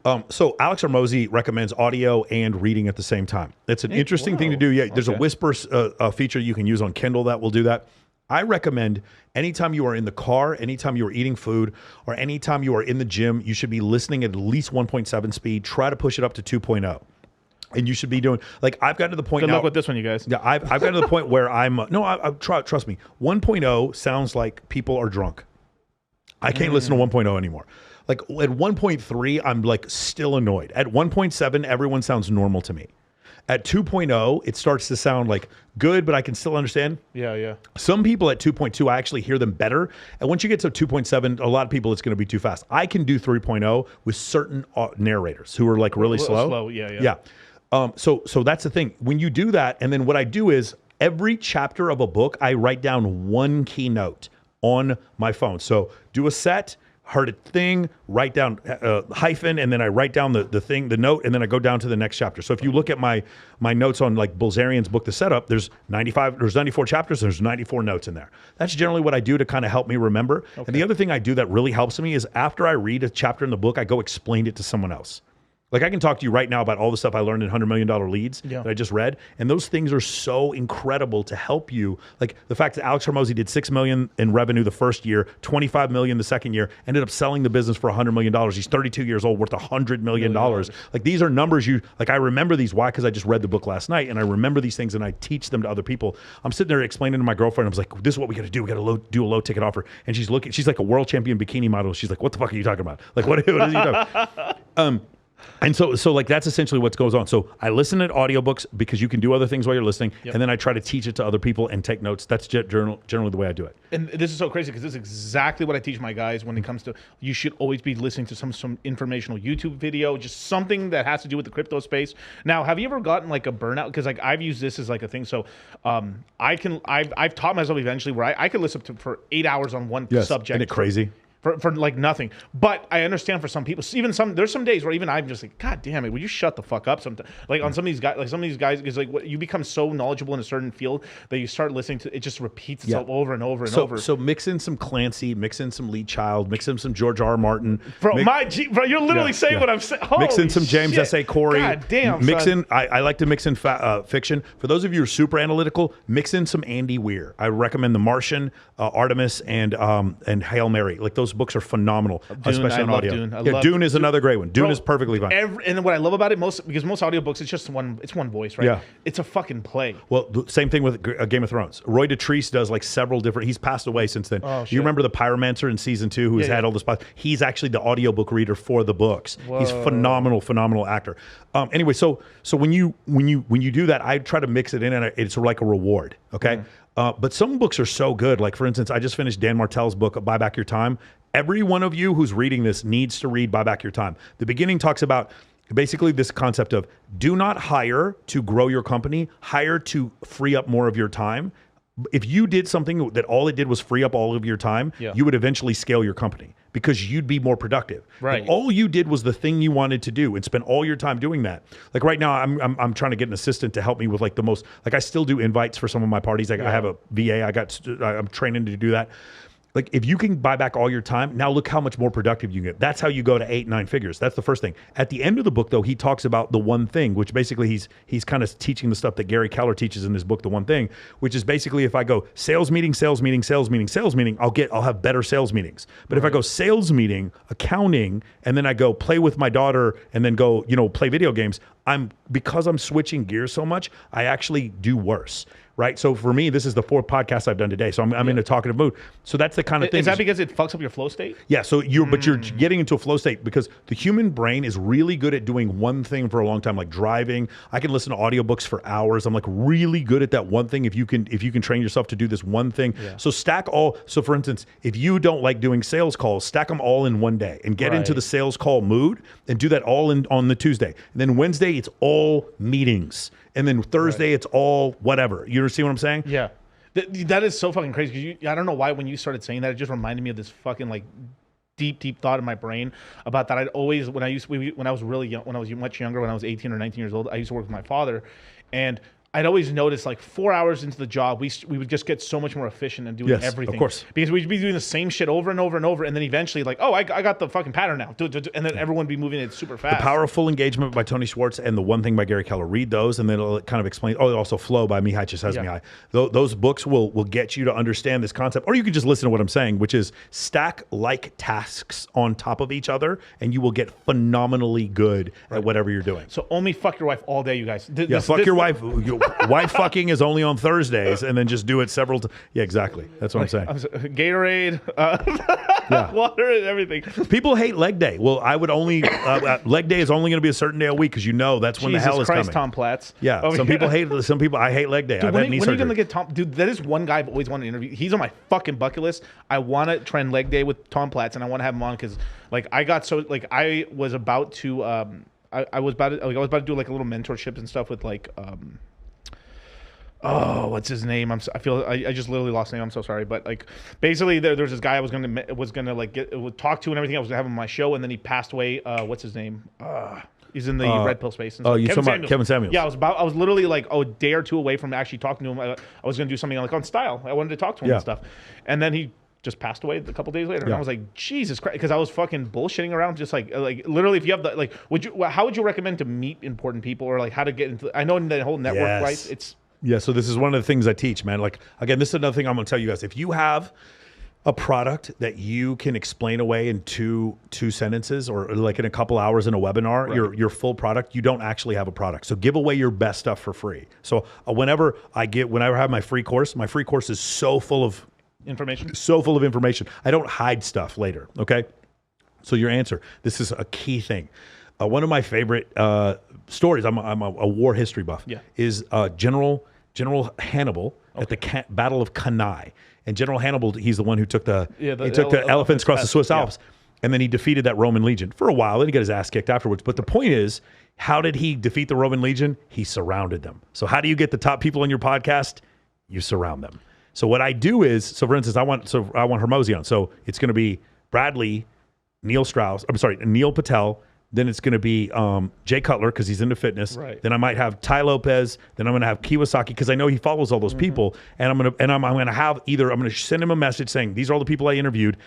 So Alex Hormozi recommends audio and reading at the same time. It's an interesting thing to do. Yeah, there's a whisper feature you can use on Kindle that will do that. I recommend anytime you are in the car, anytime you are eating food, or anytime you are in the gym, you should be listening at least 1.7 speed. Try to push it up to 2.0. And you should be doing, like, I've gotten to the point Good now. luck with this one, you guys. Yeah, I've gotten to the point where trust me, 1.0 sounds like people are drunk. I can't listen to 1.0 anymore. Like at 1.3, I'm like still annoyed. At 1.7, everyone sounds normal to me. At 2.0, it starts to sound like good, but I can still understand. Yeah. Some people at 2.2, I actually hear them better. And once you get to 2.7, a lot of people, it's going to be too fast. I can do 3.0 with certain narrators who are like really slow. Yeah. So that's the thing. When you do that, and then what I do is every chapter of a book, I write down one keynote on my phone. So do a set, heard a thing, write down hyphen, and then I write down the note, and then I go down to the next chapter. So if you look at my notes on like Bilzerian's book, The Setup, there's 94 chapters, there's 94 notes in there. That's generally what I do to kind of help me remember. Okay. And the other thing I do that really helps me is after I read a chapter in the book, I go explain it to someone else. Like I can talk to you right now about all the stuff I learned in $100 Million Leads that I just read. And those things are so incredible to help you. Like the fact that Alex Hormozi did $6 million in revenue the first year, $25 million the second year, ended up selling the business for $100 million. He's 32 years old, worth $100 million. Like these are numbers I remember these. Why? Because I just read the book last night and I remember these things and I teach them to other people. I'm sitting there explaining to my girlfriend, I was like, this is what we got to do. We got to do a low ticket offer. And she's like a world champion bikini model. She's like, what the fuck are you talking about? Like, what is he talking about? And so like that's essentially what goes on. So I listen to audiobooks because you can do other things while you're listening, and then I try to teach it to other people and take notes. That's generally the way I do it. And this is so crazy because this is exactly what I teach my guys when it comes to, you should always be listening to some informational YouTube video, just something that has to do with the crypto space. Now, have you ever gotten like a burnout? Because like I've used this as like a thing. So I've taught myself eventually where I could listen to for 8 hours on one subject. Isn't it crazy? For like nothing. But I understand for some people, even there's some days where even I'm just like, God damn it, will you shut the fuck up sometimes? Like on some of these guys, because like you become so knowledgeable in a certain field that you start listening to, it just repeats itself over and over and over. So mix in some Clancy, mix in some Lee Child, mix in some George R. Martin. Bro, you're literally saying what I'm saying. Mix in some James S.A. Corey. God damn, mix in, I like to mix in fiction. For those of you who are super analytical, mix in some Andy Weir. I recommend The Martian, Artemis, and Hail Mary. Like those books are phenomenal. Especially on audio. Dune is another great one. Dune is perfectly fine. And what I love about it because most audiobooks, it's just one voice, right? Yeah. It's a fucking play. Well, same thing with Game of Thrones. Roy Dotrice does like several different, he's passed away since then. Oh, you remember the Pyromancer in season 2 who's had all the spots? He's actually the audiobook reader for the books. Whoa. He's phenomenal actor. Anyway, so when you do that, I try to mix it in and it's like a reward, okay? But some books are so good. Like for instance, I just finished Dan Martell's book, Buy Back Your Time. Every one of you who's reading this needs to read Buy Back Your Time. The beginning talks about basically this concept of do not hire to grow your company, hire to free up more of your time. If you did something that all it did was free up all of your time, you would eventually scale your company because you'd be more productive. Right. If all you did was the thing you wanted to do and spend all your time doing that. Like right now, I'm trying to get an assistant to help me with like the most. Like I still do invites for some of my parties. Like I have a VA. I'm training to do that. Like if you can buy back all your time, now look how much more productive you get. That's how you go to 8-9 figures. That's the first thing. At the end of the book, though, he talks about the one thing, which basically he's kind of teaching the stuff that Gary Keller teaches in his book, The One Thing, which is basically if I go sales meeting, I'll have better sales meetings. But if I go sales meeting, accounting, and then I go play with my daughter and then go, play video games, because I'm switching gears so much, I actually do worse. Right. So for me, this is the 4th podcast I've done today. So I'm in a talkative mood. So that's the kind of thing. Is that because it fucks up your flow state? Yeah. So but you're getting into a flow state because the human brain is really good at doing one thing for a long time, like driving. I can listen to audiobooks for hours. I'm like really good at that one thing. If you can train yourself to do this one thing. Yeah. So so for instance, if you don't like doing sales calls, stack them all in one day and get into the sales call mood and do that all on the Tuesday. And then Wednesday, it's all meetings. And then Thursday, it's all whatever. You see what I'm saying? Yeah. That is so fucking crazy. Because I don't know why when you started saying that, it just reminded me of this fucking like deep thought in my brain about that. I'd always, when I was really young, when I was much younger, when I was 18 or 19 years old, I used to work with my father. And I'd always notice like 4 hours into the job, we would just get so much more efficient and doing Yes, everything. of course. Because we'd be doing the same shit over and over and over, and then eventually like, oh, I got the fucking pattern now. And then everyone would be moving it super fast. The Powerful Engagement by Tony Schwartz and The One Thing by Gary Keller. Read those, and then it'll kind of explain. Oh, also Flow by Mihai Csikszentmihalyi. Those books will get you to understand this concept. Or you can just listen to what I'm saying, which is stack like tasks on top of each other, and you will get phenomenally good at whatever you're doing. So only fuck your wife all day, you guys. Fuck your wife. Wife fucking is only on Thursdays, and then just do it several times. Yeah, exactly. That's what I'm saying. Gatorade, water, and everything. People hate leg day. Well, I would only leg day is only going to be a certain day a week because that's when the hell is Christ, coming. Tom Platz. Yeah, some people hate. Some people I hate leg day. Dude, I've when had knee are you surgery. gonna get Tom? Dude, that is one guy I've always wanted to interview. He's on my fucking bucket list. I want to try and leg day with Tom Platz, and I want to have him on because like I was about to I was about to do like a little mentorship and stuff with like oh, what's his name? I just literally lost his name. I'm so sorry, but like basically there's this guy I was gonna like talk to and everything. I was gonna have him on my show, and then he passed away. What's his name? He's in the red pill space. And oh, you talking about Kevin Samuels? Yeah, I was literally like a day or two away from actually talking to him. I was gonna do something like on style. I wanted to talk to him and stuff, and then he just passed away a couple days later. And I was like, Jesus Christ, because I was fucking bullshitting around, just like literally, if you have the like, how would you recommend to meet important people or like how to get into? I know in the whole network, right? It's yeah. So this is one of the things I teach, man. Like again, this is another thing I'm going to tell you guys. If you have a product that you can explain away in two sentences or like in a couple hours in a webinar, your full product, you don't actually have a product. So give away your best stuff for free. So whenever I have my free course is so full of information. I don't hide stuff later. Okay. So your answer, this is a key thing. One of my favorite stories, I'm a war history buff, is General Hannibal at the Battle of Cannae. And General Hannibal, he's the one who took the elephants across the Swiss Alps. And then he defeated that Roman legion for a while. Then he got his ass kicked afterwards. But the point is, how did he defeat the Roman legion? He surrounded them. So how do you get the top people on your podcast? You surround them. So what I do is, for instance, I want Hormozi on. So it's going to be Bradley, Neil Patel. Then it's going to be Jay Cutler because he's into fitness. Right. Then I might have Ty Lopez. Then I'm going to have Kiyosaki because I know he follows all those people. And I'm going to send him a message saying these are all the people I interviewed,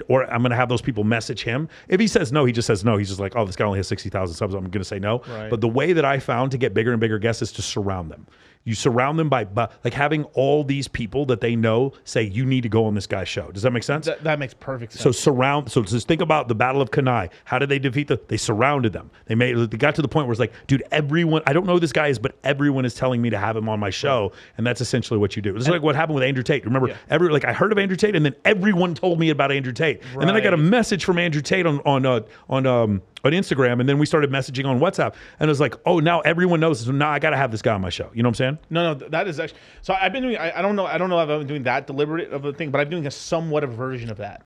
or I'm going to have those people message him. If he says no, he just says no. He's just like, oh, this guy only has 60,000 subs. I'm going to say no. Right. But the way that I found to get bigger and bigger guests is to surround them. You surround them by like having all these people that they know say you need to go on this guy's show. Does that make sense? That makes perfect sense. So just think about the Battle of Cannae. How did they defeat they surrounded them. They got to the point where it's like, dude, everyone, I don't know who this guy is, but everyone is telling me to have him on my show. Right. And that's essentially what you do. It's like what happened with Andrew Tate. Remember, I heard of Andrew Tate and then everyone told me about Andrew Tate. Right. And then I got a message from Andrew Tate on Instagram, and then we started messaging on WhatsApp, and it was like, oh, now everyone knows. So now I got to have this guy on my show. You know what I'm saying? No, that is actually. So I've been doing. I don't know if I'm doing that deliberate of a thing, but I'm doing a somewhat of a version of that.